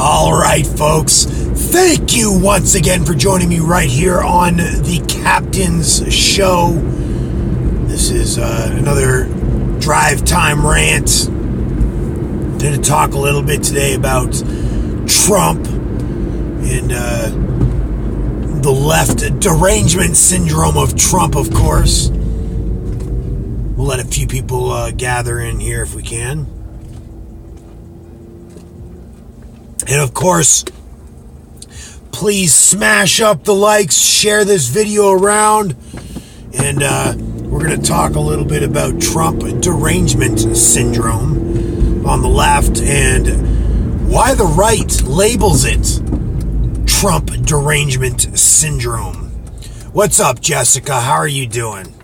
All right, folks. Thank you once again for joining me right here on the Captain's Show. This is another drive time rant. I'm going to talk a little bit today about Trump and the left derangement syndrome of Trump, of course. We'll let a few people gather in here if we can. And of course, please smash up the likes, share this video around, and we're going to talk a little bit about Trump derangement syndrome on the left and why the right labels it Trump derangement syndrome. What's up, Jessica? How are you doing?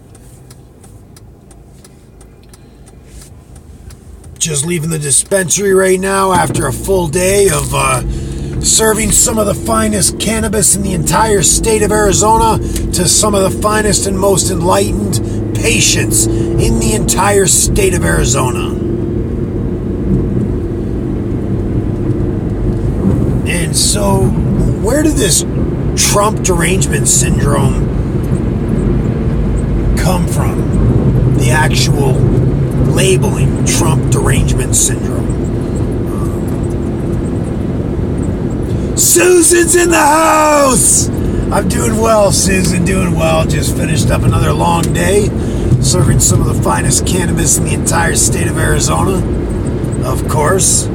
Just leaving the dispensary right now after a full day of serving some of the finest cannabis in the entire state of Arizona to some of the finest and most enlightened patients in the entire state of Arizona. And so, where did this Trump derangement syndrome come from? The actual labeling, Trump derangement syndrome. Susan's in the house! I'm doing well, Susan, doing well. Just finished up another long day, serving some of the finest cannabis in the entire state of Arizona, of course.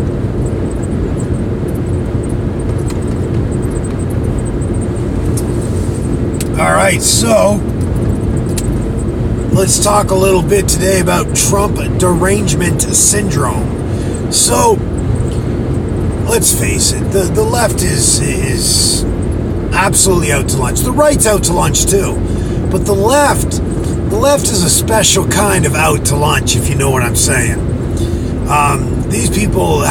Alright, so let's talk a little bit today about Trump derangement syndrome. So, let's face it, the left is absolutely out to lunch. The right's out to lunch too. But the left is a special kind of out to lunch, if you know what I'm saying. These people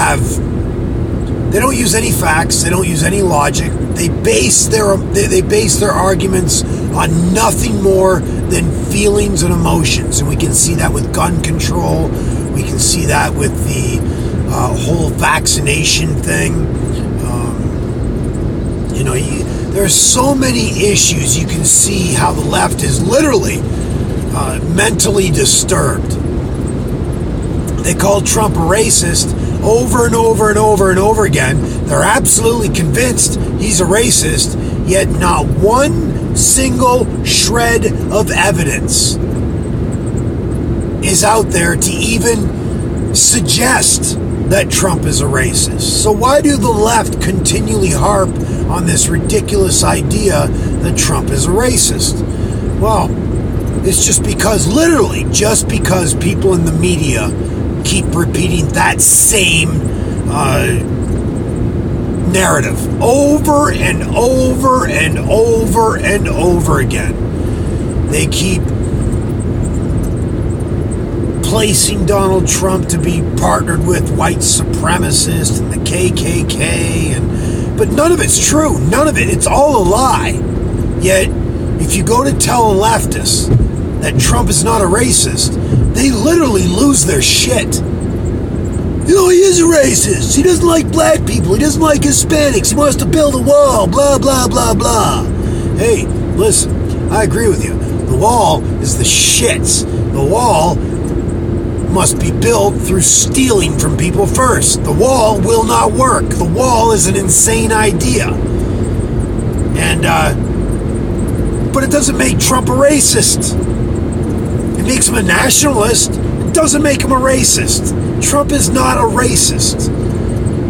they don't use any facts, they don't use any logic. They base their arguments on nothing more than feelings and emotions, and we can see that with gun control. We can see that with the whole vaccination thing. There's so many issues. You can see how the left is literally mentally disturbed. They call Trump a racist over and over and over and over again. They're absolutely convinced he's a racist, yet not one single shred of evidence is out there to even suggest that Trump is a racist. So why do the left continually harp on this ridiculous idea that Trump is a racist? Well, it's just because people in the media keep repeating that same narrative over and over and over and over again. They keep placing Donald Trump to be partnered with white supremacists and the KKK, but none of it's true. None of it. It's all a lie. Yet, if you go to tell a leftist that Trump is not a racist, they literally lose their shit. He is a racist. He doesn't like black people. He doesn't like Hispanics. He wants to build a wall. Blah, blah, blah, blah. Hey, listen, I agree with you. The wall is the shits. The wall must be built through stealing from people first. The wall will not work. The wall is an insane idea. But it doesn't make Trump a racist. It makes him a nationalist. It doesn't make him a racist. Trump is not a racist.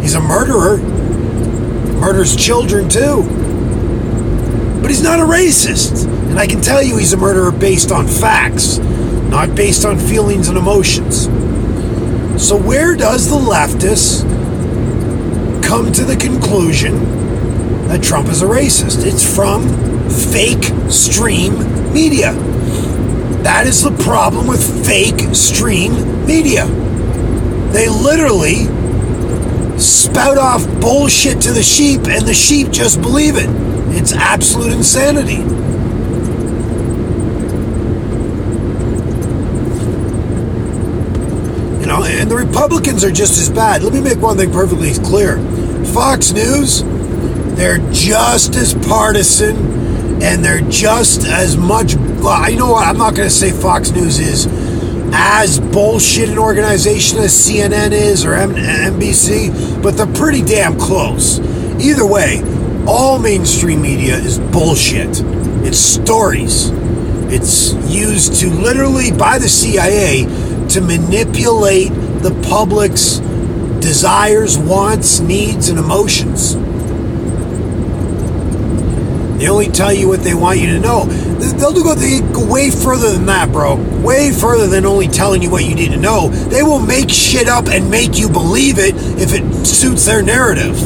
He's a murderer. Murders children too. But he's not a racist. And I can tell you he's a murderer based on facts, not based on feelings and emotions. So where does the leftist come to the conclusion that Trump is a racist? It's from fake stream media. That is the problem with fake stream media. They literally spout off bullshit to the sheep, and the sheep just believe it. It's absolute insanity. And the Republicans are just as bad. Let me make one thing perfectly clear. Fox News, they're just as partisan, and they're just as much... Well, you know what? I'm not going to say Fox News is as bullshit an organization as CNN is or NBC, but they're pretty damn close. Either way, all mainstream media is bullshit. It's stories. It's used to literally by the CIA to manipulate the public's desires, wants, needs, and emotions. They only tell you what they want you to know. They go way further than that, bro. Way further than only telling you what you need to know. They will make shit up and make you believe it if it suits their narrative.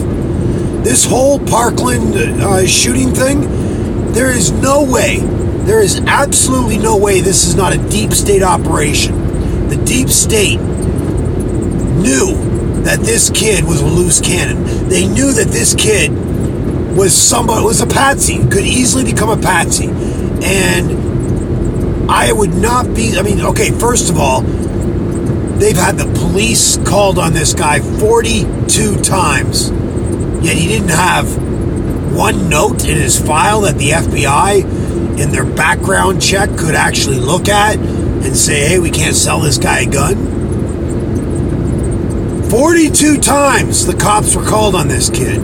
This whole Parkland shooting thing, there is no way, there is absolutely no way this is not a deep state operation. The deep state knew that this kid was a loose cannon. They knew that this kid was a patsy, could easily become a patsy. And I would not be, okay, first of all, they've had the police called on this guy 42 times, yet he didn't have one note in his file that the FBI in their background check could actually look at and say, hey, we can't sell this guy a gun. 42 times the cops were called on this kid.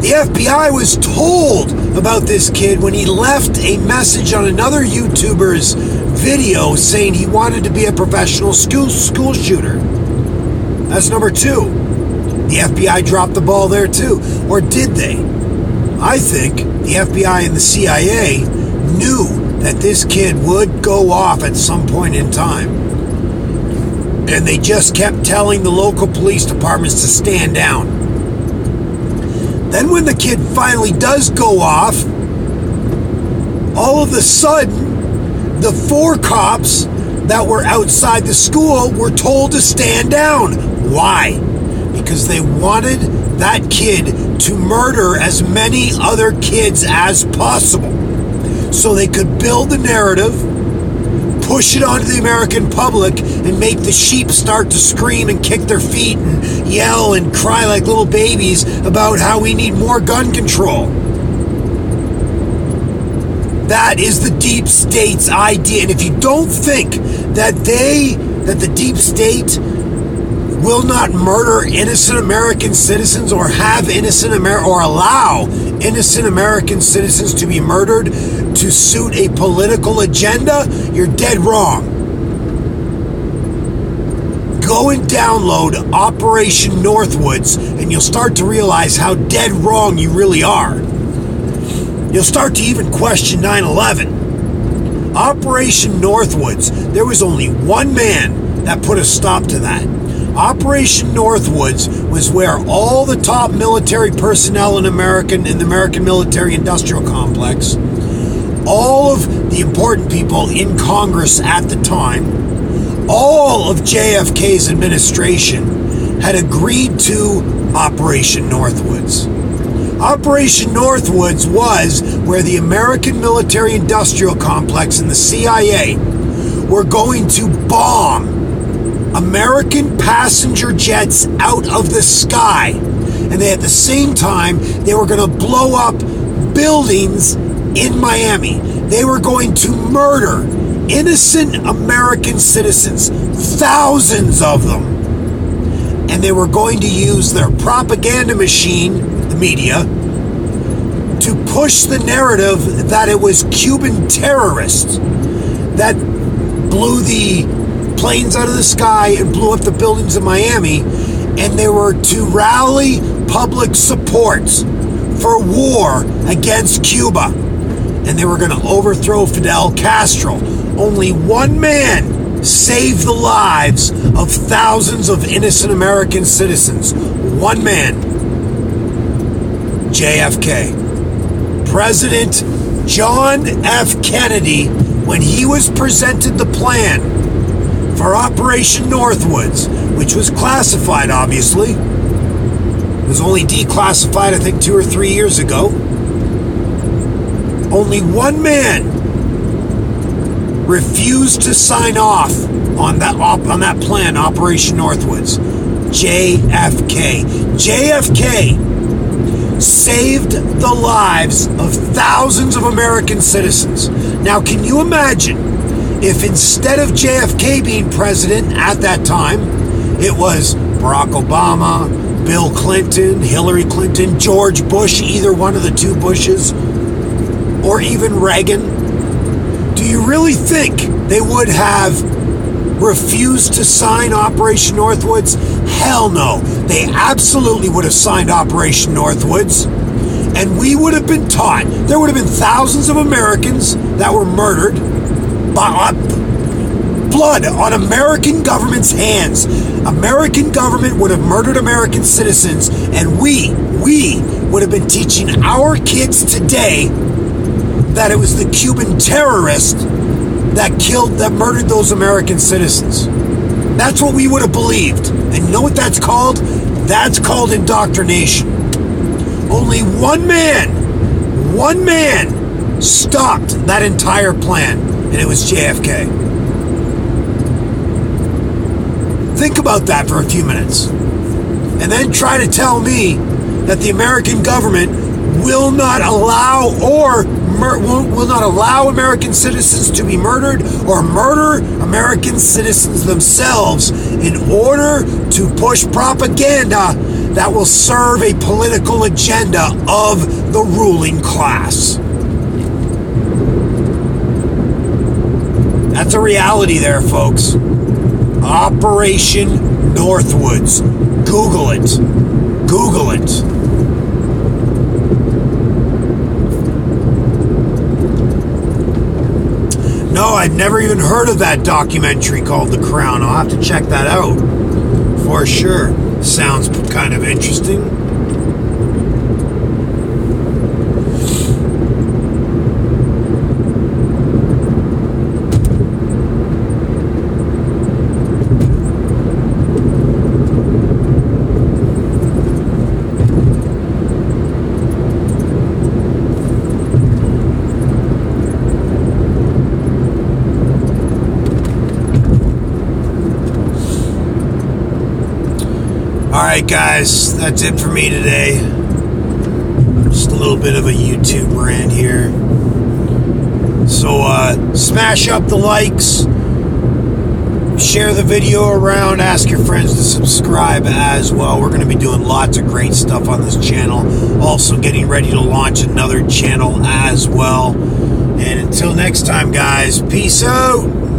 The FBI was told about this kid when he left a message on another YouTuber's video saying he wanted to be a professional school shooter. That's number two. The FBI dropped the ball there too. Or did they? I think the FBI and the CIA knew that this kid would go off at some point in time. And they just kept telling the local police departments to stand down. Then when the kid finally does go off, all of a sudden, the 4 cops that were outside the school were told to stand down. Why? Because they wanted that kid to murder as many other kids as possible. So they could build the narrative, push it onto the American public, and make the sheep start to scream and kick their feet and yell and cry like little babies about how we need more gun control. That is the deep state's idea. And if you don't think that the deep state will not murder innocent American citizens or have or allow innocent American citizens to be murdered to suit a political agenda, you're dead wrong. Go and download Operation Northwoods and you'll start to realize how dead wrong you really are. You'll start to even question 9/11. Operation Northwoods, there was only one man that put a stop to that. Operation Northwoods was where all the top military personnel in the American military industrial complex, all of the important people in Congress at the time, all of JFK's administration had agreed to Operation Northwoods. Operation Northwoods was where the American military industrial complex and the CIA were going to bomb American passenger jets out of the sky. And at the same time, they were going to blow up buildings in Miami. They were going to murder innocent American citizens, thousands of them. And they were going to use their propaganda machine, the media, to push the narrative that it was Cuban terrorists that blew the planes out of the sky and blew up the buildings in Miami, and they were to rally public support for war against Cuba, and they were going to overthrow Fidel Castro. Only one man saved the lives of thousands of innocent American citizens. One man. JFK. President John F. Kennedy, when he was presented the plan for Operation Northwoods, which was classified, obviously. It was only declassified, I think, 2 or 3 years ago. Only one man refused to sign off on that plan, Operation Northwoods. JFK. JFK saved the lives of thousands of American citizens. Now, can you imagine if instead of JFK being president at that time, it was Barack Obama, Bill Clinton, Hillary Clinton, George Bush, either one of the two Bushes, or even Reagan? Do you really think they would have refused to sign Operation Northwoods? Hell no. They absolutely would have signed Operation Northwoods. And we would have been taught. There would have been thousands of Americans that were murdered. Blood on American government's hands. American government would have murdered American citizens. And we would have been teaching our kids today that it was the Cuban terrorist that murdered those American citizens. That's what we would have believed. And you know what that's called? That's called indoctrination. Only one man stopped that entire plan, and it was JFK. Think about that for a few minutes. And then try to tell me that the American government will not allow American citizens to be murdered or murder American citizens themselves in order to push propaganda that will serve a political agenda of the ruling class. That's a reality there, folks. Operation Northwoods. Google it. Google it. No, I'd never even heard of that documentary called The Crown. I'll have to check that out for sure. Sounds kind of interesting. Alright guys, that's it for me today. Just a little bit of a YouTube rant here. So smash up the likes, share the video around, ask your friends to subscribe as well. We're going to be doing lots of great stuff on this channel. Also getting ready to launch another channel as well. And until next time guys, peace out.